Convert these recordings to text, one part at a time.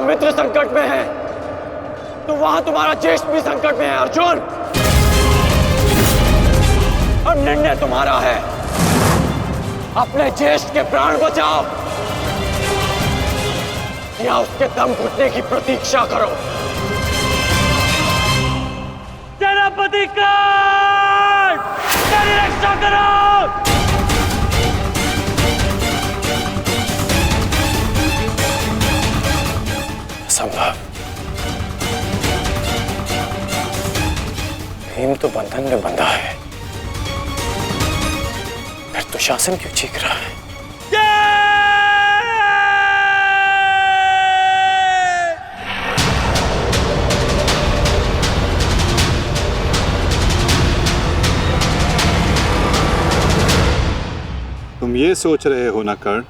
मित्र संकट में है तो वहां तुम्हारा ज्येष्ठ भी संकट में है अर्जुन। और निर्णय तुम्हारा है, अपने ज्येष्ठ के प्राण बचाओ या उसके दम घुटने की प्रतीक्षा करो। सेनापति कर्ण, तेरी रक्षा करो। संभव। भीम तो बंधन में बंधा है, फिर दुशासन क्यों चीख रहा है? तुम ये सोच रहे हो ना कर्ण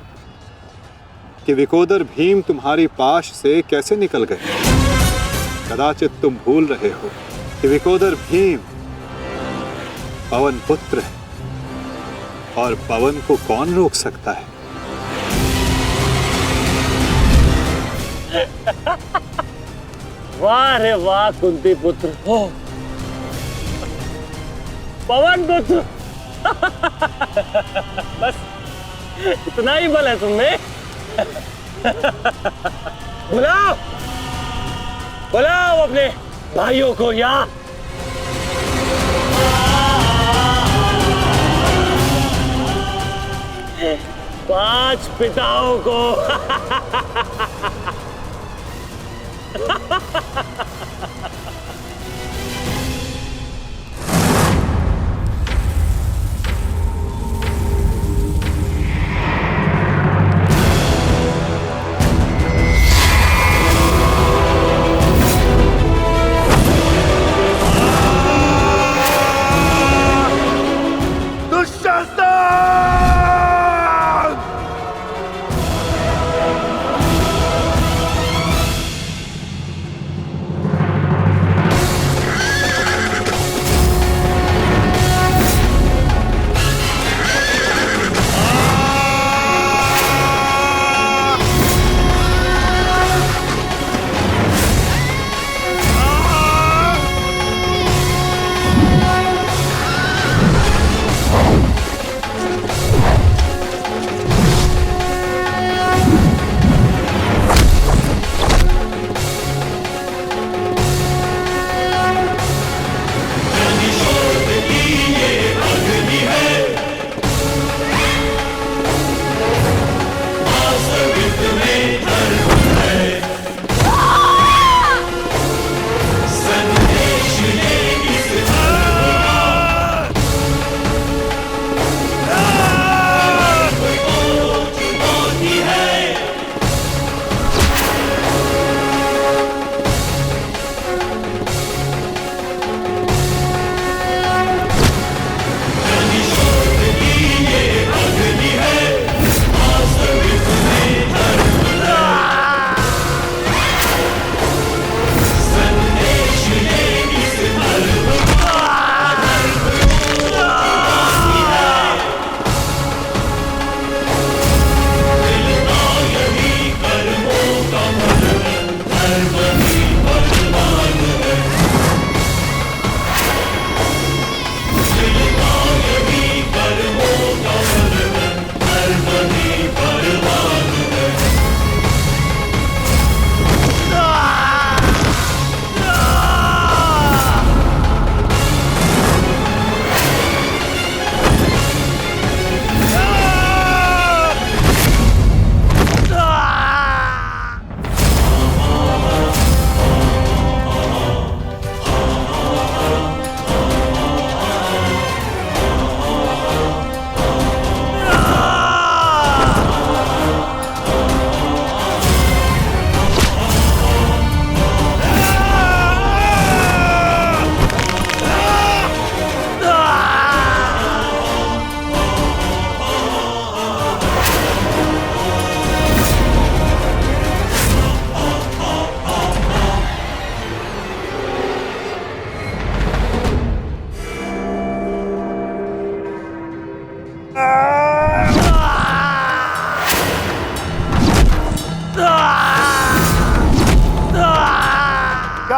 कि विकोदर भीम तुम्हारी पाश से कैसे निकल गए? कदाचित तुम भूल रहे हो कि विकोदर भीम पवन पुत्र है और पवन को कौन रोक सकता है? वाह रे वाह कुंती पुत्र हो, पवन पुत्र। बस इतना ही बल है तुमने। बुलाओ बुलाओ अपने भाइयों को यहाँ। पांच पिताओं को।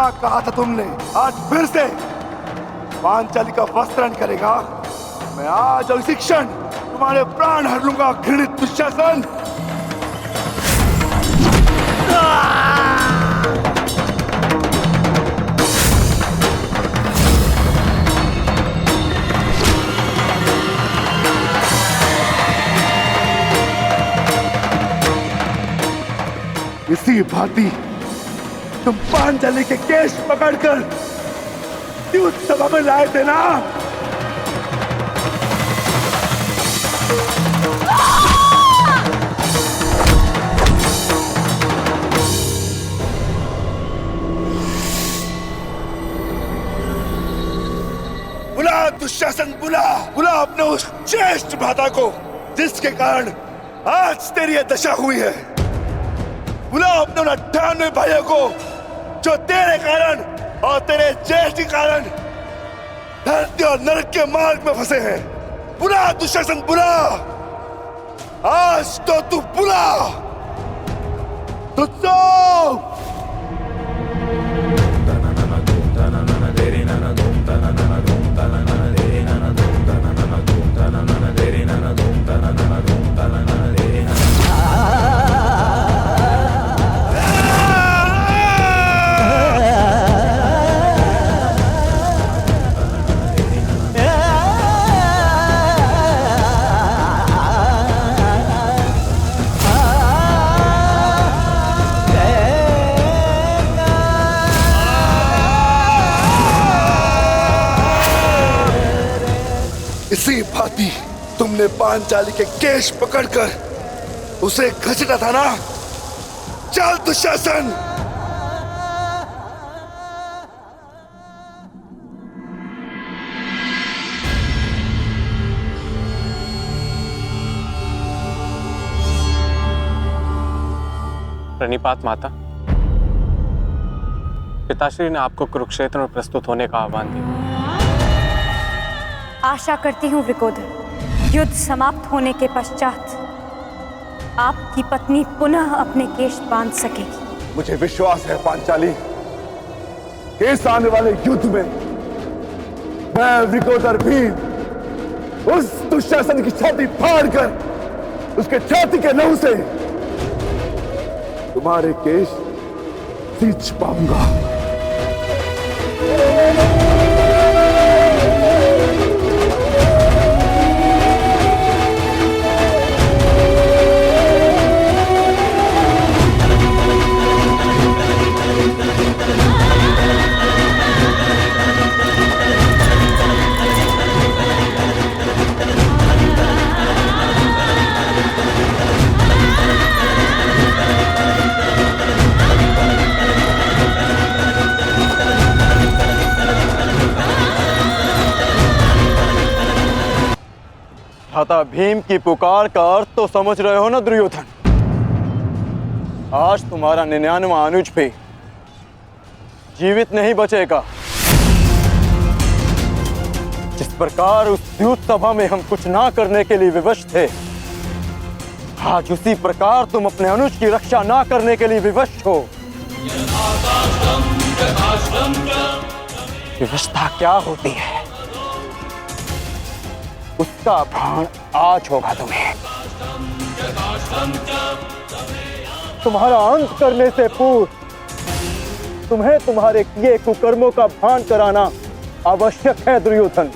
क्या कहा था तुमने? आज फिर से पांचाली का वस्त्रण करेगा। मैं आज और इसी क्षण तुम्हारे प्राण हर लूंगा, घृणित दुशासन। इसी भांति तुम पांचाली के केश पकड़कर युद्ध सभा में लाए थे ना? बुला दुशासन, बुला बुला अपने उस ज्येष्ठ भ्राता को जिसके कारण आज तेरी यह दशा हुई है। बुलाओ अपने 98 भाइयों को जो तेरे कारण और तेरे ज्येष्ठ के कारण धरती और नरक के मार्ग में फंसे हैं। बुला दुशासन, बुला। आज तो तू बुला। तुझको इसी भांति तुमने पांचाली के केश पकड़कर उसे घसीटा था ना? चल दुशासन। प्रणिपात माता। पिताश्री ने आपको कुरुक्षेत्र में प्रस्तुत होने का आह्वान दिया। आशा करती हूँ वृकोदर, युद्ध समाप्त होने के पश्चात आपकी पत्नी पुनः अपने केश बांध सकेगी। मुझे विश्वास है पांचाली, इस आने वाले युद्ध में मैं वृकोदर भीम उस दुशासन की छाती फाड़कर उसके छाती के लहू से तुम्हारे केश सींच पाऊंगा। भ्राता भीम की पुकार का अर्थ तो समझ रहे हो ना दुर्योधन? आज तुम्हारा 99वां अनुज भी जीवित नहीं बचेगा। जिस प्रकार उस युद्ध सभा में हम कुछ ना करने के लिए विवश थे, आज उसी प्रकार तुम अपने अनुज की रक्षा ना करने के लिए विवश हो। विवशता क्या होती है उसका भान आज होगा तुम्हें। तुम्हारा अंत करने से पूर्व तुम्हें तुम्हारे किए कुकर्मों का भान कराना आवश्यक है दुर्योधन।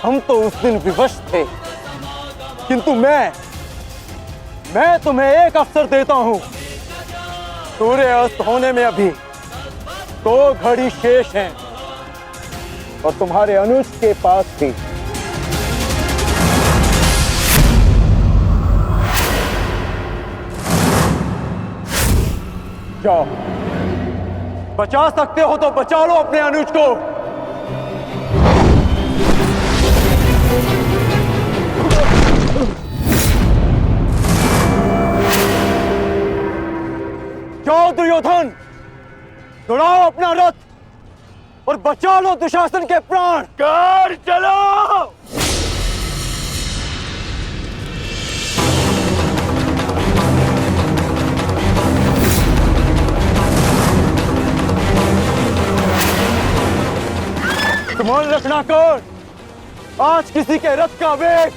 हम तो उस दिन विवश थे, किंतु मैं तुम्हें एक अवसर देता हूं। सूर्य अस्त होने में अभी 2 घड़ी शेष हैं और तुम्हारे अनुज के पास भी। जाओ, बचा सकते हो तो बचा लो अपने अनुज को। जाओ दुर्योधन, दौड़ाओ अपना रथ और बचा लो दुशासन के प्राण। कर चलो। ध्यान रखना कौन, आज किसी के रथ का वेग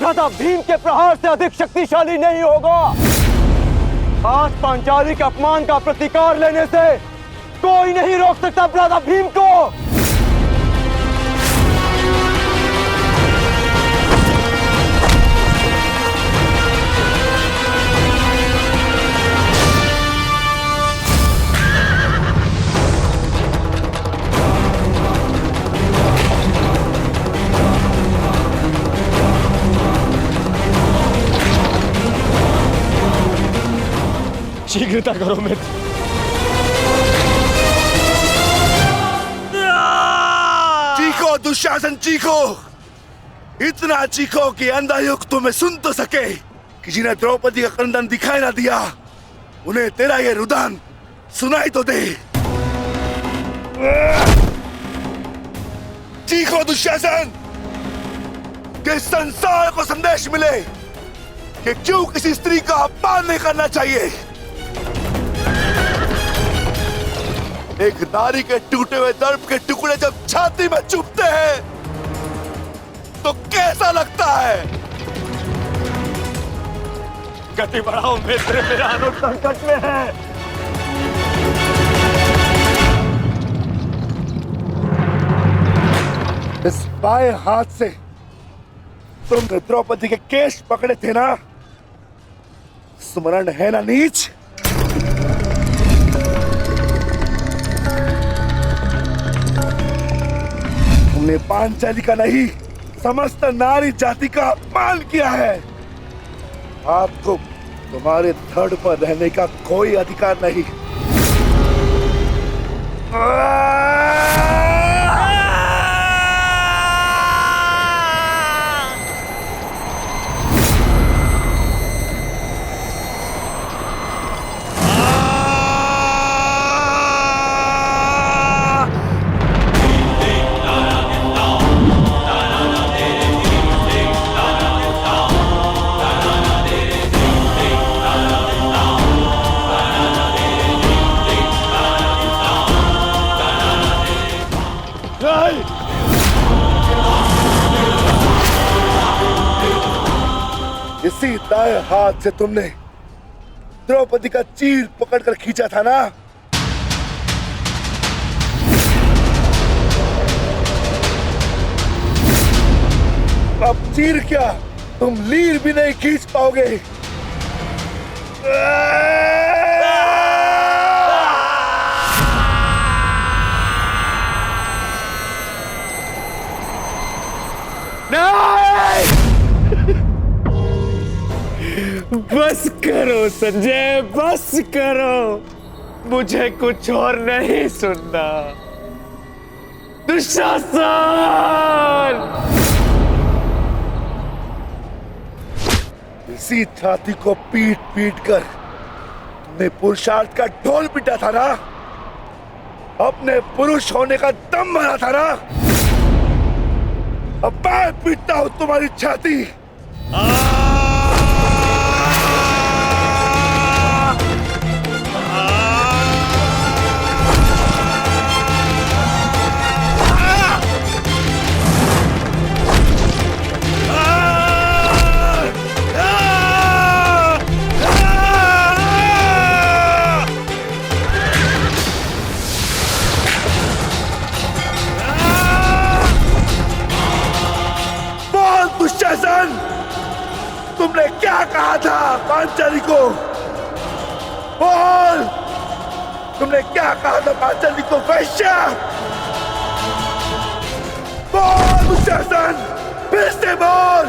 राजा भीम के प्रहार से अधिक शक्तिशाली नहीं होगा। आज पांचाली के अपमान का प्रतिकार लेने से कोई नहीं रोक सकता राजा भीम को। शीघ्रता करो मित्र। चीखो दुशासन चीखो, इतना चीखो कि अंधा युग तुम्हें सुन तो सके कि जिन्हें द्रौपदी का क्रंदन दिखाई ना दिया उन्हें तेरा ये रुदन सुनाई तो दे। चीखो दुशासन कि संसार को संदेश मिले कि क्यों किसी स्त्री का अपमान नहीं करना चाहिए। एक नारी के टूटे हुए दर्प के टुकड़े जब छाती में चुभते हैं तो कैसा लगता है। गति बढ़ाओ मित्र, मेरा अनुज संकट में है। इस बाएं हाथ से तुमने द्रौपदी के केश पकड़े थे ना, स्मरण है ना नीच। तुमने पांचाली का नहीं समस्त नारी जाति का अपमान किया है। आपको तुम्हारे धड़ पर रहने का कोई अधिकार नहीं। इसी दाएं हाथ से तुमने द्रौपदी का चीर पकड़कर खींचा था ना। अब चीर क्या, तुम लीर भी नहीं खींच पाओगे। बस करो संजय, बस करो, मुझे कुछ और नहीं सुनना। दुशासन! इसी छाती को पीट पीट कर तुमने पुरुषार्थ का ढोल पीटा था ना, अपने पुरुष होने का दम भरा था ना। अब मैं पीटता हूं तुम्हारी छाती। तुमने क्या कहा था पांचाली को? बोल, तुमने क्या कहा था पांचाली को? वैश्या! बोल दुशासन, फिर से बोल।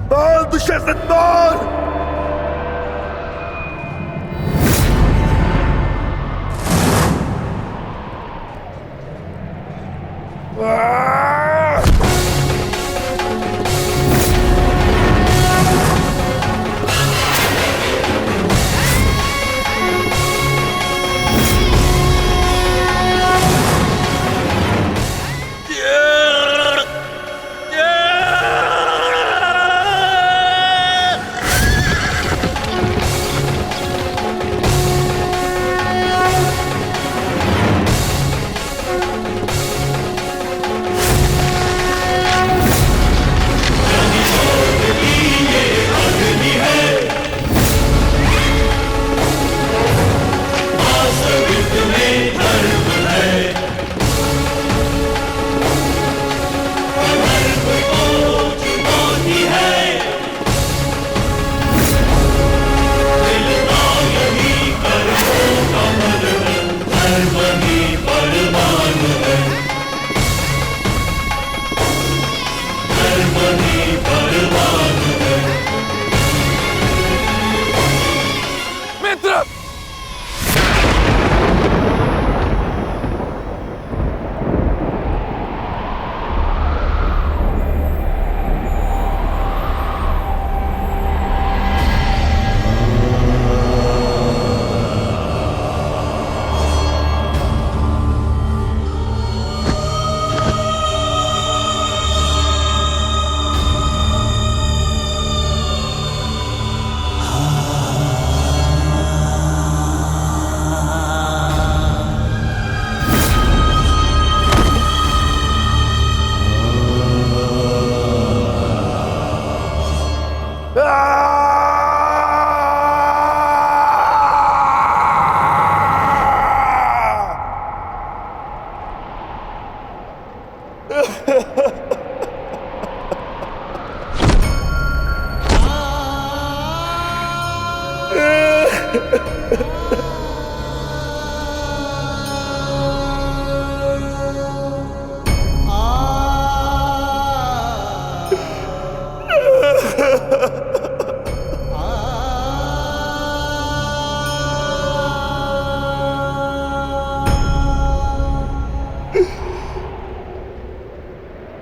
बोल दुशासन, बोल।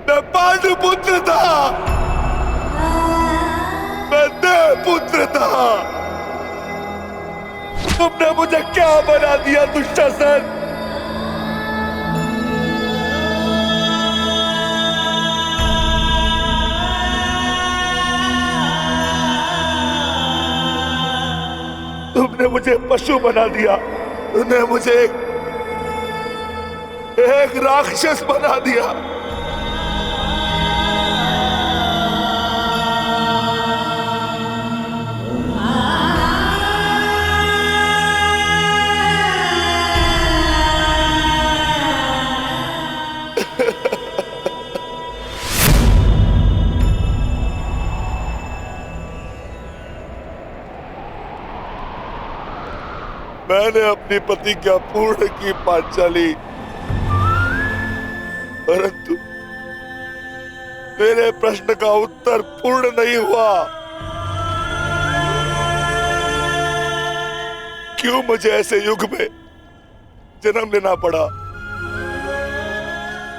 मैं पांडुपुत्र था, मैं देवपुत्र था। तुमने मुझे क्या बना दिया दुशासन? तुमने मुझे पशु बना दिया, तुमने मुझे एक राक्षस बना दिया। मैंने अपनी प्रतिज्ञा पूर्ण की पांचाली, परंतु मेरे प्रश्न का उत्तर पूर्ण नहीं हुआ। क्यों मुझे ऐसे युग में जन्म लेना पड़ा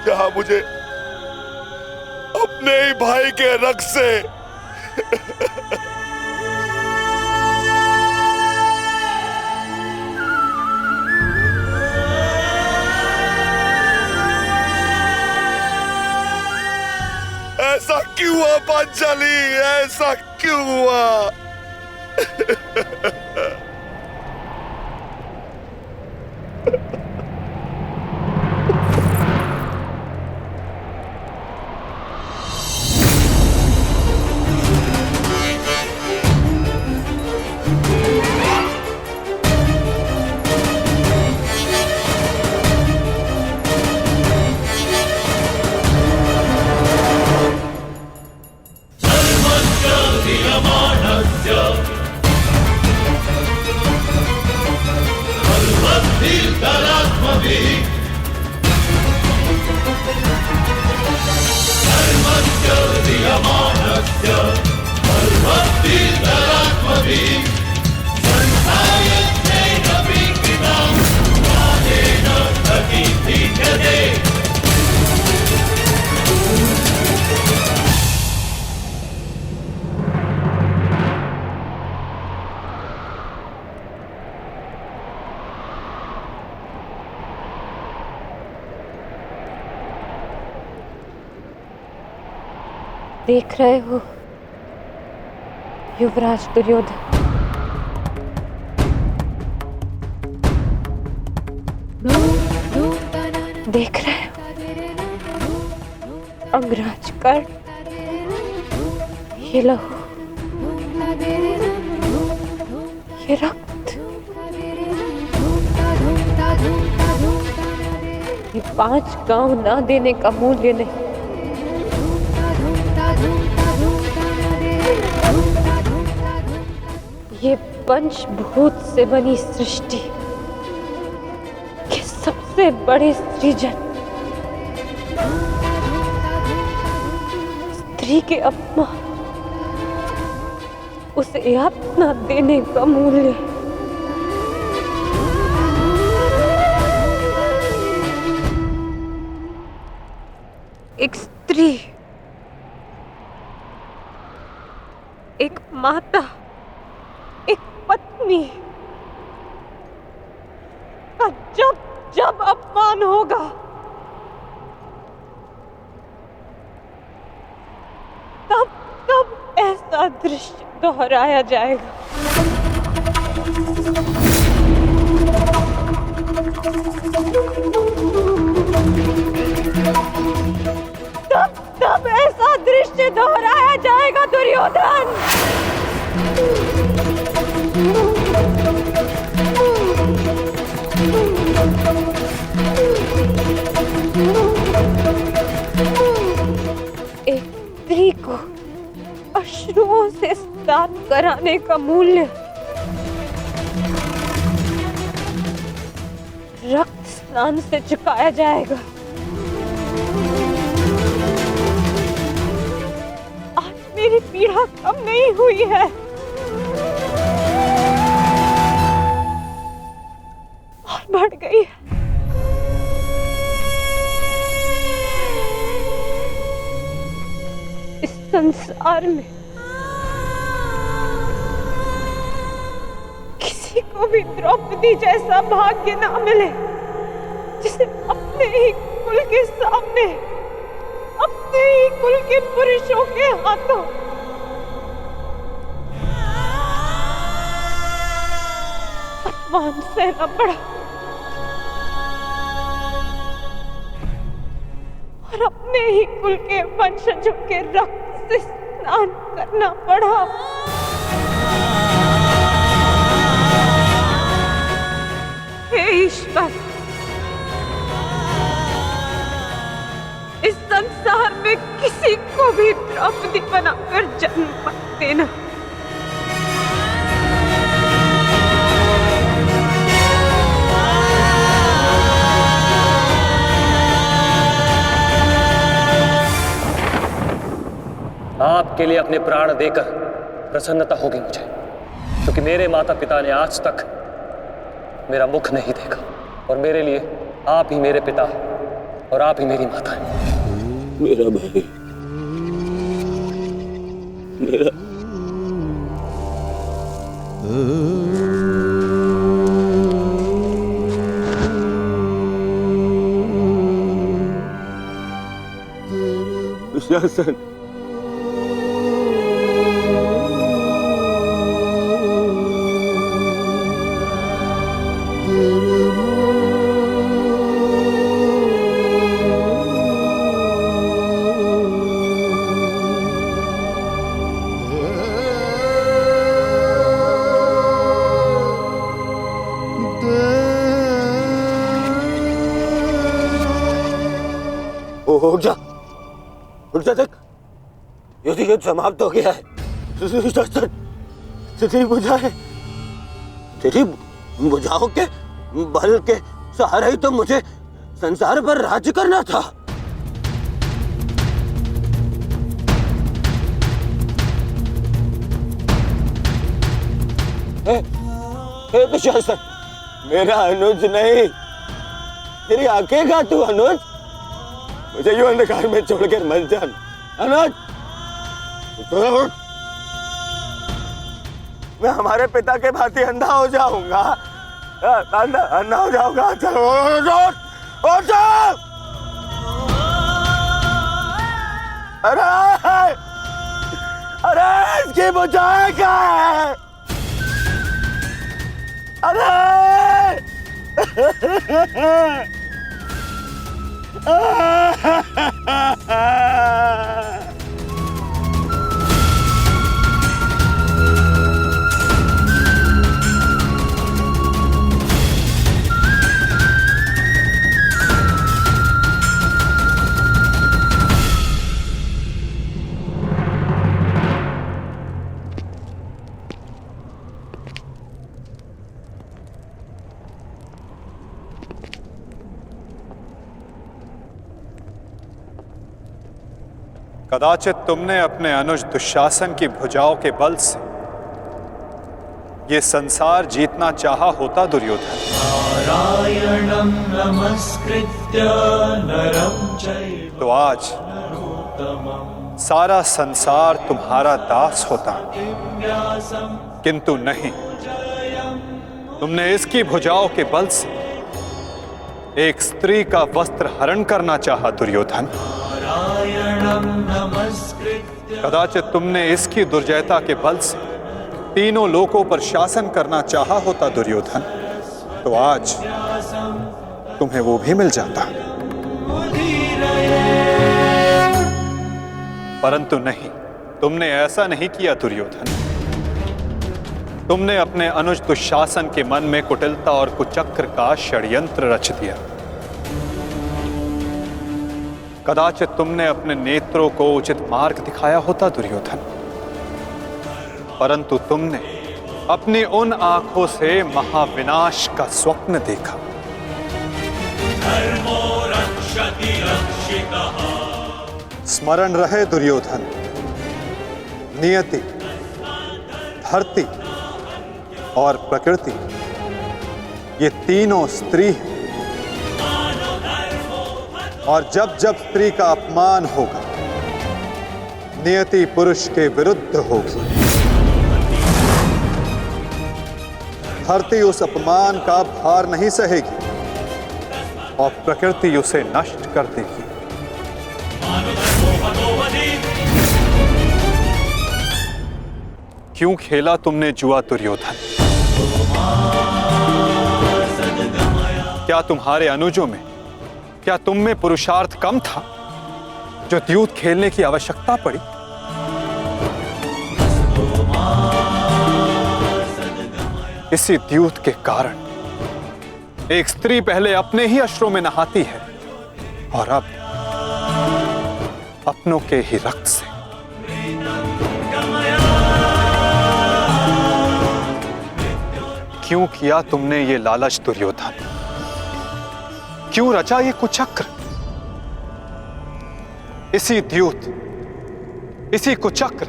जहां मुझे अपने ही भाई के रक्त से ऐसा क्यों हुआ पांचाली? ऐसा क्यों हुआ? देख रहे हो युवराज दुर्योधन, देख रहे हो अंगराज कर्ण, ये लहू, ये रक्त, ये 5 गांव ना देने का मूल्य नहीं। ये पंचभूत से बनी सृष्टि के सबसे बड़े सृजन, स्त्री के अपमान, उसे अपना देने का मूल्य। एक स्त्री, एक माता, एक पत्नी का जब जब अपमान होगा, तब तब ऐसा दृश्य दोहराया जाएगा। तब तब ऐसा दृश्य दोहराया जाएगा दुर्योधन। एक स्त्री को अश्रुओं से स्नान कराने का मूल्य रक्त स्नान से चुकाया जाएगा। आज मेरी पीड़ा कम नहीं हुई है, और बढ़ गई है। इस संसार में किसी को भी द्रौपदी जैसा भाग्य ना मिले, जिसे अपने ही कुल के सामने, अपने ही कुल के पुरुषों के हाथों अपमान सहना पड़ा और अपने ही कुल के वंशजों के रक्त से स्नान करना पड़ा। हे ईश्वर, इस संसार में किसी को भी द्रौपदी बनाकर जन्म मत देना। आपके लिए अपने प्राण देकर प्रसन्नता होगी मुझे, क्योंकि मेरे माता पिता ने आज तक मेरा मुख नहीं देखा, और मेरे लिए आप ही मेरे पिता और आप ही मेरी माता हैं। मेरा भाई, मेरा दुशासन, उठ जा देख, युद्ध समाप्त हो गया है। तेरी भुजाओं के बल के सहारे ही तो मुझे संसार पर राज्य करना था। हे दुशासन, मेरा अनुज नहीं, तेरी आंखें का तू अनुज, मुझे यूं अंधकार में छोड़कर मत जा अनुज। मैं हमारे पिता के भांति अंधा हो जाऊंगा, अंधा हो जाऊंगा। चलो अरे अरे इसकी बुझाए क्या है? अरे कदाचित तुमने अपने अनुज दुशासन की भुजाओं के बल से ये संसार जीतना चाहा होता दुर्योधन। नारायणं नमस्कृत्य नरं चैव तो आज सारा संसार तुम्हारा दास होता, किंतु नहीं, तुमने इसकी भुजाओं के बल से एक स्त्री का वस्त्र हरण करना चाहा दुर्योधन। कदाचित तुमने इसकी दुर्जयता के बल से तीनों लोकों पर शासन करना चाहा होता दुर्योधन, तो आज तुम्हें वो भी मिल जाता, परंतु नहीं, तुमने ऐसा नहीं किया दुर्योधन। तुमने अपने अनुज दुशासन के मन में कुटिलता और कुचक्र का षड्यंत्र रच दिया। कदाचित तुमने अपने नेत्रों को उचित मार्ग दिखाया होता दुर्योधन, परंतु तुमने अपनी उन आंखों से महाविनाश का स्वप्न देखा। स्मरण रहे दुर्योधन, नियति, धरती और प्रकृति ये तीनों स्त्री हैं। और जब जब स्त्री का अपमान होगा, नियति पुरुष के विरुद्ध होगी। धरती उस अपमान का भार नहीं सहेगी और प्रकृति उसे नष्ट कर देगी। क्यों खेला तुमने जुआ दुर्योधन? क्या तुम्हारे अनुजों में, क्या तुम में पुरुषार्थ कम था जो द्यूत खेलने की आवश्यकता पड़ी? इसी द्यूत के कारण एक स्त्री पहले अपने ही अश्रों में नहाती है और अब अपनों के ही रक्त से। क्यों किया तुमने ये लालच दुर्योधन? क्यों रचा ये कुचक्र? इसी द्यूत, इसी कुचक्र,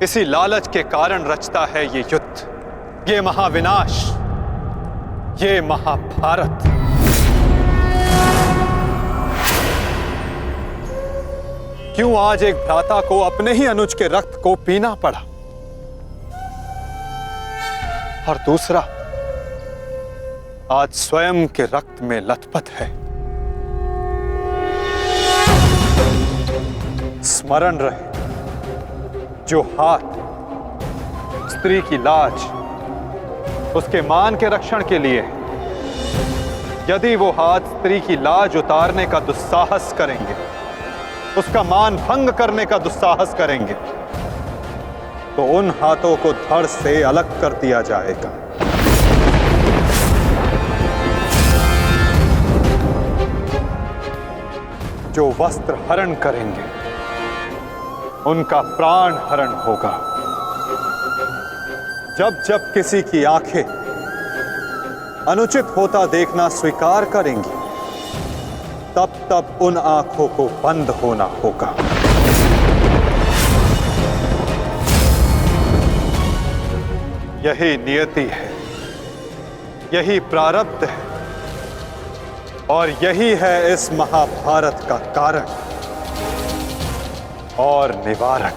इसी लालच के कारण रचता है ये युद्ध, ये महाविनाश, ये महाभारत। क्यों आज एक भ्राता को अपने ही अनुज के रक्त को पीना पड़ा और दूसरा आज स्वयं के रक्त में लथपथ है? स्मरण रहे, जो हाथ स्त्री की लाज, उसके मान के रक्षण के लिए, यदि वो हाथ स्त्री की लाज उतारने का दुस्साहस करेंगे, उसका मान भंग करने का दुस्साहस करेंगे, तो उन हाथों को धड़ से अलग कर दिया जाएगा। जो वस्त्र हरण करेंगे, उनका प्राण हरण होगा। जब जब किसी की आंखें अनुचित होता देखना स्वीकार करेंगी, तब तब उन आंखों को बंद होना होगा। यही नियति है, यही प्रारब्ध है और यही है इस महाभारत का कारण और निवारण।